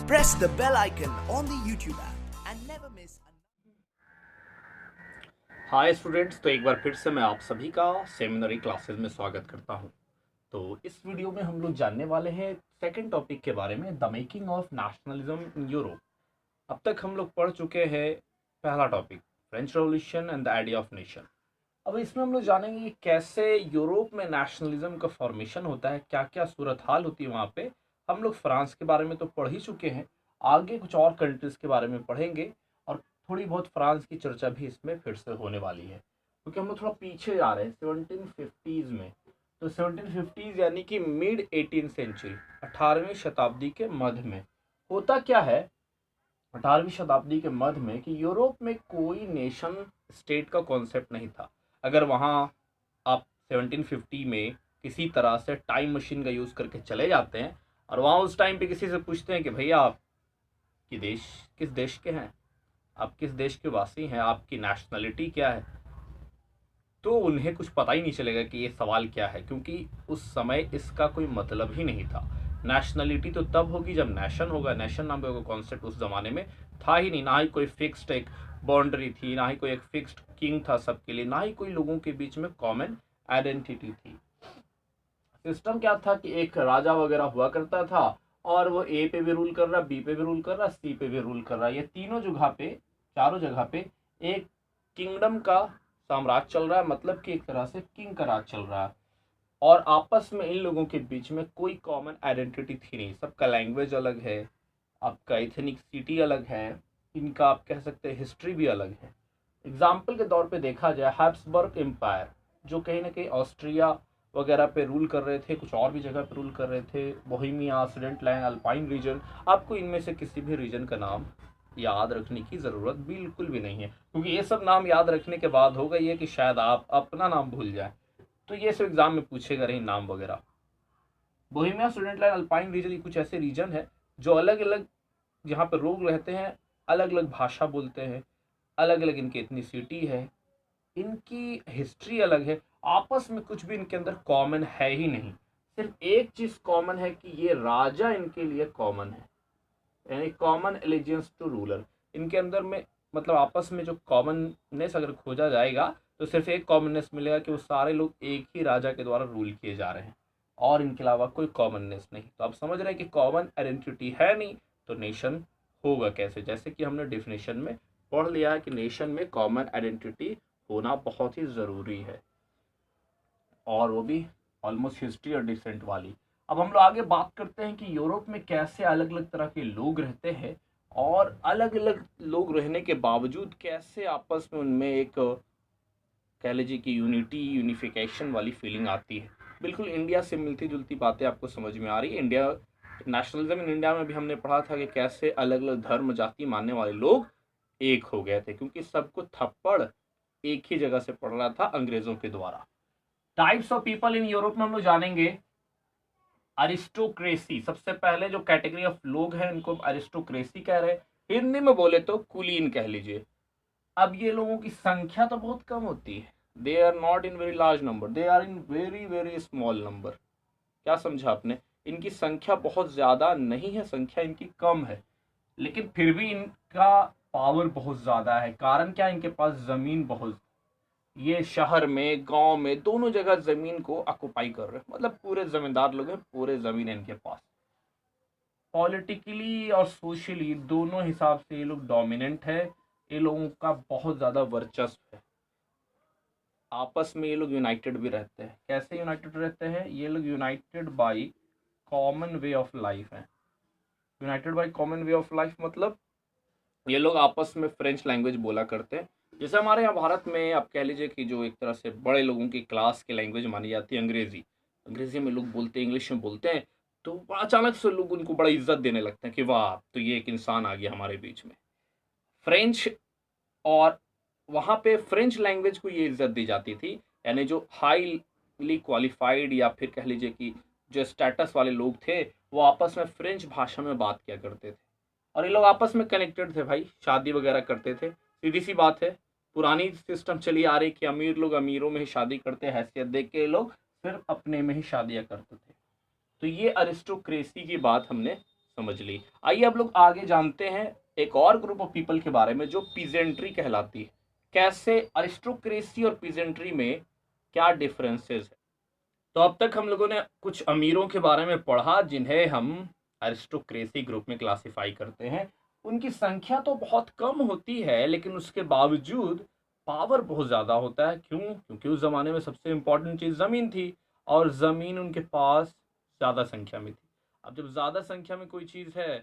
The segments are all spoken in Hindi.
Press the bell icon on the YouTube app and never miss. Hi students, तो एक बार फिर से मैं आप सभी का सेमिनरी क्लासेस में स्वागत करता हूं। तो इस वीडियो में हम लोग जानने वाले हैं सेकंड टॉपिक के बारे में, the making of nationalism in Europe. अब तक हम लोग पढ़ चुके हैं पहला topic, French revolution and the idea of nation. अब इसमें हम लोग जानेंगे कि कैसे यूरोप में नेशनलिज्म का फॉर्मेशन होता है, क्या क्या सूरत हाल होती है वहाँ पे। हम लोग फ्रांस के बारे में तो पढ़ ही चुके हैं, आगे कुछ और कंट्रीज़ के बारे में पढ़ेंगे और थोड़ी बहुत फ्रांस की चर्चा भी इसमें फिर से होने वाली है, क्योंकि हम लोग थोड़ा पीछे जा रहे हैं 1750s में। तो 1750s यानी कि मिड 18th सेंचुरी, 18वीं शताब्दी के मध्य में होता क्या है। 18वीं शताब्दी के मध्य में कि यूरोप में कोई नेशन स्टेट का कॉन्सेप्ट नहीं था। अगर वहाँ आप 1750 में किसी तरह से टाइम मशीन का यूज़ करके चले जाते हैं और वहाँ उस टाइम पे किसी से पूछते हैं कि भैया आप किस देश के हैं, आप किस देश के वासी हैं, आपकी नेशनलिटी क्या है, तो उन्हें कुछ पता ही नहीं चलेगा कि ये सवाल क्या है, क्योंकि उस समय इसका कोई मतलब ही नहीं था। नेशनलिटी तो तब होगी जब नेशन होगा। नेशन नाम का कॉन्सेप्ट उस जमाने में था ही नहीं, ना ही कोई फिक्स्ड एक बाउंड्री थी, ना ही कोई एक फिक्स्ड किंग था सबके लिए, ना ही कोई लोगों के बीच में कॉमन आइडेंटिटी थी। सिस्टम क्या था कि एक राजा वगैरह हुआ करता था और वो ए पे भी रूल कर रहा, बी पे भी रूल कर रहा, सी पे भी रूल कर रहा। ये तीनों जगह पे, चारों जगह पे एक किंगडम का साम्राज्य चल रहा है, मतलब कि एक तरह से किंग का राज चल रहा है। और आपस में इन लोगों के बीच में कोई कॉमन आइडेंटिटी थी नहीं। सबका लैंग्वेज अलग है, आपका एथनिसिटी अलग है, इनका आप कह सकते हैं हिस्ट्री भी अलग है। एग्जाम्पल के तौर पे देखा जाए, हैब्सबर्ग एम्पायर जो कहीं ना कहीं ऑस्ट्रिया वगैरह पे रूल कर रहे थे, कुछ और भी जगह पे रूल कर रहे थे, बोहेमिया, सुडेंटलैंड, अल्पाइन रीजन, आपको इनमें से किसी भी रीजन का नाम याद रखने की ज़रूरत बिल्कुल भी नहीं है, क्योंकि ये सब नाम याद रखने के बाद होगा ये कि शायद आप अपना नाम भूल जाए। तो ये सब एग्जाम में पूछेगा नहीं नाम वगैरह। बोहेमिया, सुडेंटलैंड, अल्पाइन रीजन, ये कुछ ऐसे रीजन है जो अलग अलग यहाँ पर लोग रहते हैं, अलग अलग भाषा बोलते हैं, अलग अलग इनकी एथनिसिटी है, इनकी हिस्ट्री अलग है, आपस में कुछ भी इनके अंदर कॉमन है ही नहीं। सिर्फ एक चीज कॉमन है कि ये राजा इनके लिए कॉमन है, यानी कॉमन एलिजियंस टू रूलर। इनके अंदर में मतलब आपस में जो कॉमननेस अगर खोजा जाएगा तो सिर्फ एक कॉमननेस मिलेगा कि वो सारे लोग एक ही राजा के द्वारा रूल किए जा रहे हैं और इनके अलावा कोई कॉमननेस नहीं। तो आप समझ रहे हैं कि कॉमन आइडेंटिटी है नहीं तो नेशन होगा कैसे। जैसे कि हमने डेफिनेशन में पढ़ लिया है कि नेशन में कॉमन आइडेंटिटी होना बहुत ही ज़रूरी है, और वो भी ऑलमोस्ट हिस्ट्री और डिसेंट वाली। अब हम लोग आगे बात करते हैं कि यूरोप में कैसे अलग अलग तरह के लोग रहते हैं और अलग अलग लोग रहने के बावजूद कैसे आपस में उनमें एक कह लीजिए कि यूनिफिकेशन वाली फीलिंग आती है। बिल्कुल इंडिया से मिलती जुलती बातें आपको समझ में आ रही है। इंडिया नेशनलिज्म इन इंडिया में भी हमने पढ़ा था कि कैसे अलग अलग धर्म जाति मानने वाले लोग एक हो गए थे, क्योंकि सबको थप्पड़ एक ही जगह से पड़ रहा था अंग्रेजों के द्वारा। Types of people in Europe में हम लोग जानेंगे। अरिस्टोक्रेसी, सबसे पहले जो कैटेगरी ऑफ लोग हैं इनको अरिस्टोक्रेसी कह रहे हैं, हिंदी में बोले तो कुलीन कह लीजिए। अब ये लोगों की संख्या तो बहुत कम होती है, they are not in very large number, they are in very very small number. क्या समझा आपने? इनकी संख्या बहुत ज्यादा नहीं है, संख्या इनकी कम है, लेकिन फिर भी इनका पावर बहुत ज्यादा है। कारण क्या? इनके पास जमीन बहुत, ये शहर में गांव में दोनों जगह जमीन को ऑक्युपाई कर रहे हैं, मतलब पूरे जमींदार लोग हैं, पूरे जमीन है इनके पास। पॉलिटिकली और सोशली दोनों हिसाब से ये लोग डोमिनेंट है, ये लोगों का बहुत ज़्यादा वर्चस्व है। आपस में ये लोग यूनाइटेड भी रहते हैं। कैसे यूनाइटेड रहते हैं? ये लोग united by common way of life है। United by common way of life मतलब ये लोग आपस में फ्रेंच लैंग्वेज बोला करते हैं। जैसे हमारे यहाँ भारत में आप कह लीजिए कि जो एक तरह से बड़े लोगों की क्लास की लैंग्वेज मानी जाती है अंग्रेजी, अंग्रेजी में लोग बोलते हैं, इंग्लिश में बोलते हैं, तो अचानक से लोग उनको बड़ा इज्जत देने लगते हैं कि वाह, तो ये एक इंसान आ गया हमारे बीच में। फ्रेंच, और वहाँ पे फ्रेंच लैंग्वेज को ये इज्जत दी जाती थी, यानी जो हाईली क्वालिफाइड या फिर कह लीजिए कि जो स्टेटस वाले लोग थे वो आपस में फ्रेंच भाषा में बात किया करते थे। और ये लोग आपस में कनेक्टेड थे भाई, शादी वगैरह करते थे। सीधी सी बात है, पुरानी सिस्टम चली आ रही कि अमीर लोग अमीरों में ही शादी करते, हैसियत देख के ये लोग सिर्फ अपने में ही शादियां करते थे। तो ये अरिस्टोक्रेसी की बात हमने समझ ली। आइए अब लोग आगे जानते हैं एक और ग्रुप ऑफ पीपल के बारे में जो पीजेंट्री कहलाती है। कैसे अरिस्टोक्रेसी और पीजेंट्री में क्या डिफरेंसेस है। तो अब तक हम लोगों ने कुछ अमीरों के बारे में पढ़ा जिन्हें हम अरिस्टोक्रेसी ग्रुप में क्लासिफाई करते हैं। उनकी संख्या तो बहुत कम होती है लेकिन उसके बावजूद पावर बहुत ज़्यादा होता है। क्यों? क्योंकि उस ज़माने में सबसे इम्पोर्टेंट चीज़ ज़मीन थी और ज़मीन उनके पास ज़्यादा संख्या में थी। अब जब ज़्यादा संख्या में कोई चीज़ है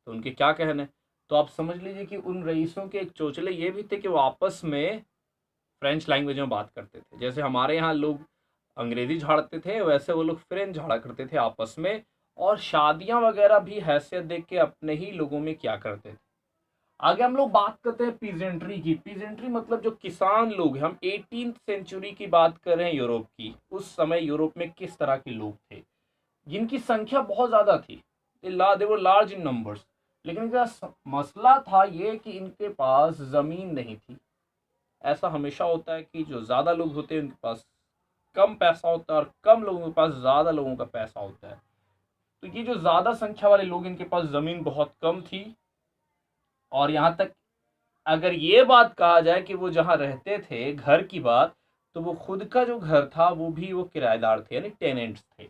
तो उनके क्या कहने। तो आप समझ लीजिए कि उन रईसों के एक चोचले ये भी थे कि वो आपस में फ्रेंच लैंग्वेज में बात करते थे। जैसे हमारे यहाँ लोग अंग्रेजी झाड़ते थे वैसे वो लोग फ्रेंच झाड़ा करते थे आपस में। और शादियां वगैरह भी हैसियत देख के अपने ही लोगों में क्या करते थे। आगे हम लोग बात करते हैं पीजेंट्री की। पीजेंट्री मतलब जो किसान लोग हैं। हम 18th सेंचुरी की बात कर रहे हैं यूरोप की। उस समय यूरोप में किस तरह के लोग थे जिनकी संख्या बहुत ज्यादा थी। दे वर लार्ज इन नंबर्स। लेकिन इनका मसला था ये कि इनके पास जमीन नहीं थी। ऐसा हमेशा होता है कि जो ज्यादा लोग होते हैं उनके पास कम पैसा होता है और कम लोगों के पास ज़्यादा लोगों का पैसा होता है। तो ये जो ज़्यादा संख्या वाले लोग इनके पास ज़मीन बहुत कम थी। और यहाँ तक अगर ये बात कहा जाए कि वो जहाँ रहते थे घर की बात, तो वो खुद का जो घर था वो भी वो किराएदार थे यानी टेनेंट्स थे।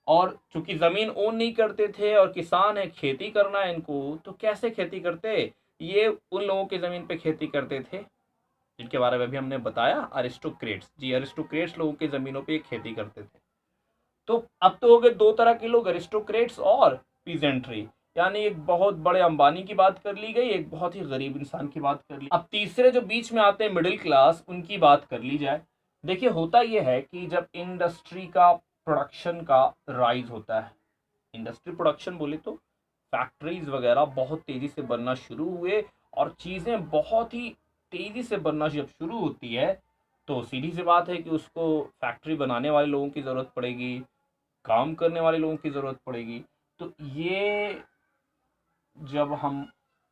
और चूंकि ज़मीन ओन नहीं करते थे और किसान है खेती करना है इनको, तो कैसे खेती करते। ये उन लोगों की ज़मीन पे खेती करते थे जिनके बारे में भी हमने बताया अरिस्टोक्रेट्स। जी अरिस्टोक्रेट्स लोगों की ज़मीनों पे खेती करते थे। तो अब तो हो गए दो तरह के लोग अरिस्टोक्रेट्स और पीजेंट्री। यानी एक बहुत बड़े अंबानी की बात कर ली गई एक बहुत ही गरीब इंसान की बात कर ली। अब तीसरे जो बीच में आते हैं मिडिल क्लास उनकी बात कर ली जाए। देखिए होता यह है कि जब इंडस्ट्री का प्रोडक्शन का राइज होता है। इंडस्ट्री प्रोडक्शन बोले तो फैक्ट्रीज वगैरह बहुत तेजी से बनना शुरू हुए और चीज़ें बहुत ही तेजी से बनना जब शुरू होती है तो सीधी सी बात है कि उसको फैक्ट्री बनाने वाले लोगों की ज़रूरत पड़ेगी, काम करने वाले लोगों की ज़रूरत पड़ेगी। तो ये जब हम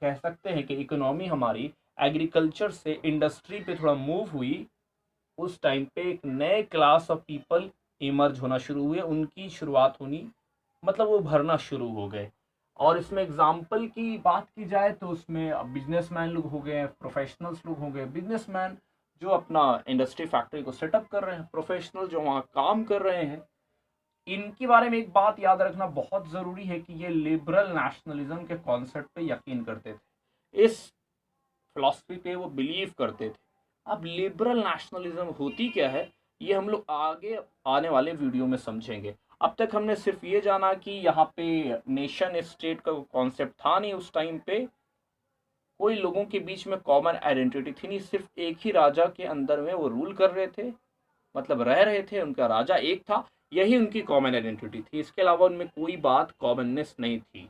कह सकते हैं कि इकोनॉमी हमारी एग्रीकल्चर से इंडस्ट्री पे थोड़ा मूव हुई, उस टाइम पे एक नए क्लास ऑफ पीपल इमर्ज होना शुरू हुए। उनकी शुरुआत होनी मतलब वो भरना शुरू हो गए। और इसमें एग्जाम्पल की बात की जाए तो उसमें बिजनेसमैन लोग हो गए, प्रोफेशनल्स लोग हो गए। बिजनेसमैन जो अपना इंडस्ट्री फैक्ट्री को सेटअप कर रहे हैं, प्रोफेशनल जो वहाँ काम कर रहे हैं। इनके बारे में एक बात याद रखना बहुत ज़रूरी है कि ये लिबरल नेशनलिज्म के कॉन्सेप्ट पे यकीन करते थे। इस फिलॉसफी पे वो बिलीव करते थे। अब लिबरल नेशनलिज्म होती क्या है ये हम लोग आगे आने वाले वीडियो में समझेंगे। अब तक हमने सिर्फ ये जाना कि यहाँ पे नेशन स्टेट का कॉन्सेप्ट था नहीं। उस टाइम पे कोई लोगों के बीच में कॉमन आइडेंटिटी थी नहीं। सिर्फ एक ही राजा के अंदर में वो रूल कर रहे थे, मतलब रह रहे थे। उनका राजा एक था, यही उनकी कॉमन आइडेंटिटी थी। इसके अलावा उनमें कोई बात कॉमननेस नहीं थी।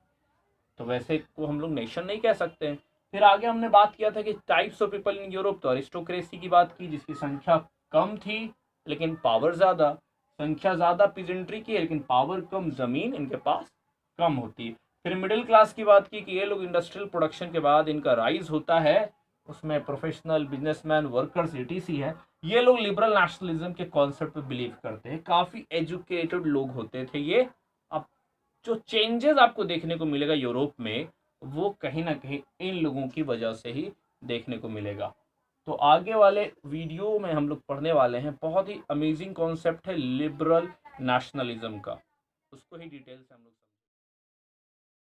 तो वैसे को हम लोग नेशन नहीं कह सकते हैं। फिर आगे हमने बात किया था कि types of people in Europe. तो अरिस्टोक्रेसी की बात की जिसकी संख्या कम थी लेकिन पावर ज़्यादा। संख्या ज़्यादा पीजेंट्री की है लेकिन पावर कम, ज़मीन इनके पास कम होती है। फिर मिडिल क्लास की बात की कि ये लोग इंडस्ट्रियल प्रोडक्शन के बाद इनका राइज होता है, उसमें प्रोफेशनल बिजनेसमैन वर्कर्स एटीसी है। ये लोग लिबरल नेशनलिज्म के कॉन्सेप्ट पे बिलीव करते हैं। काफ़ी एजुकेटेड लोग होते थे ये। अब जो चेंजेस आपको देखने को मिलेगा यूरोप में वो कहीं ना कहीं इन लोगों की वजह से ही देखने को मिलेगा। तो आगे वाले वीडियो में हम लोग पढ़ने वाले हैं बहुत ही अमेजिंग कॉन्सेप्ट है लिबरल नेशनलिज्म का। उसको ही डिटेल से हम लोग